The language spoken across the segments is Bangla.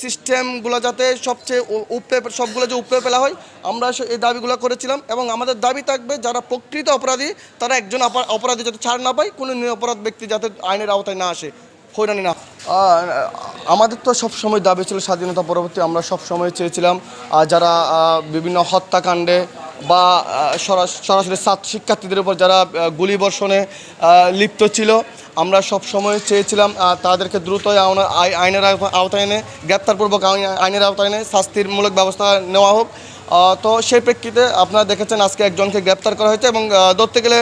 সিস্টেমগুলো যাতে সবচেয়ে উপরে সবগুলো যে উপরে ফেলা হয়, আমরা এই দাবিগুলো করেছিলাম। এবং আমাদের দাবি থাকবে যারা প্রকৃত অপরাধী তারা একজন অপরাধী যাতে ছাড় না পায়, কোনো নিরপরাধ ব্যক্তি যাতে আইনের আওতায় না আসে, হয়রানি না। আমাদের তো সবসময় দাবি ছিল স্বাধীনতা পরবর্তী আমরা সবসময় চেয়েছিলাম যারা বিভিন্ন হত্যাকাণ্ডে বা সরাসরি শিক্ষার্থীদের উপর যারা গুলিবর্ষণে লিপ্ত ছিল, আমরা সব সময় চেয়েছিলাম তাদেরকে দ্রুত আইনের আওতায় এনে গ্রেপ্তারপূর্বক আইনের আওতায় এনে শাস্তিমূলক ব্যবস্থা নেওয়া হোক। তো সেই প্রেক্ষিতে আপনারা দেখেছেন আজকে একজনকে গ্রেপ্তার করা হয়েছে। এবং ধরতে গেলে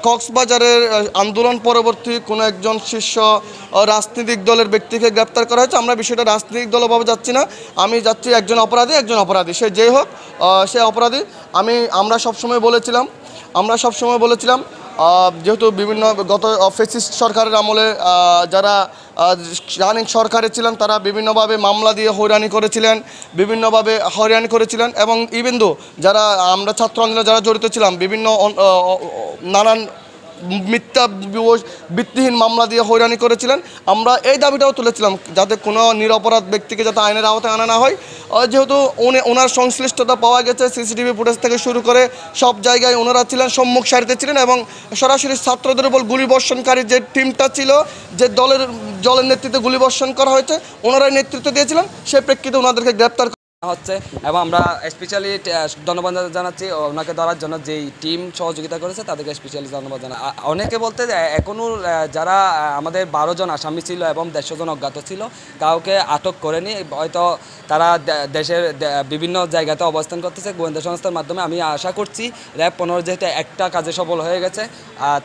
কক্সবাজারের আন্দোলন পরবর্তী কোনো একজন শীর্ষ রাজনৈতিক দলের ব্যক্তিকে গ্রেপ্তার করা হয়েছে। আমরা বিষয়টা রাজনৈতিক দলভাবে যাচ্ছি না, আমি যাচ্ছি একজন অপরাধী সে যেই হোক সে অপরাধী। আমরা সবসময় বলেছিলাম যেহেতু বিভিন্ন গত ফ্যাসিস্ট সরকারের আমলে যারা রানিং সরকারে ছিলেন তারা বিভিন্নভাবে মামলা দিয়ে হয়রানি করেছিলেন এবং ইভেন দো যারা আমরা ছাত্র আন্দোলনে যারা জড়িত ছিলাম বিভিন্ন নানান মিথ্যা ভিত্তিহীন মামলা দিয়ে হয়রানি করেছিলেন। আমরা এই দাবিটাও তুলেছিলাম যাতে কোনো নিরপরাধ ব্যক্তিকে যাতে আইনের আওতায় আনা না হয়। যেহেতু ওনার সংশ্লিষ্টতা পাওয়া গেছে, সিসিটিভি ফুটেজ থেকে শুরু করে সব জায়গায় ওনারা ছিলেন, সম্মুখ সারিতে ছিলেন এবং সরাসরি ছাত্রদের উপর গুলিবর্ষণকারী যে টিমটা ছিল, যে দলের নেতৃত্বে গুলিবর্ষণ করা হয়েছে, ওনারাই নেতৃত্ব দিয়েছিলেন। সেই প্রেক্ষিতে ওনাদেরকে গ্রেপ্তার হচ্ছে এবং আমরা স্পেশালি ধন্যবাদ জানাচ্ছি ওনাকে ধরার জন্য যেই টিম সহযোগিতা করেছে তাদেরকে স্পেশালি ধন্যবাদ জানাই। অনেকে বলতে এখনও যারা আমাদের 12 জন আসামি ছিল এবং 150 জন অজ্ঞাত ছিল কাউকে আটক করেনি, হয়তো তারা দেশের বিভিন্ন জায়গাতে অবস্থান করতেছে গোয়েন্দা সংস্থার মাধ্যমে। আমি আশা করছি র্যাব 15 যেহেতু একটা কাজে সফল হয়ে গেছে,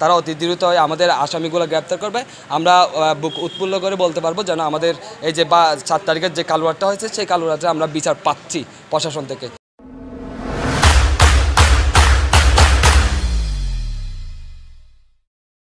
তারা অতি দ্রুত আমাদের আসামিগুলো গ্রেপ্তার করবে। আমরা বুক উৎফুল্ল করে বলতে পারবো যেন আমাদের এই যে 7 তারিখের যে কালুয়ারটা হয়েছে সেই কালুয়ারটা আমরা বিচার পাচ্ছি প্রশাসন থেকে।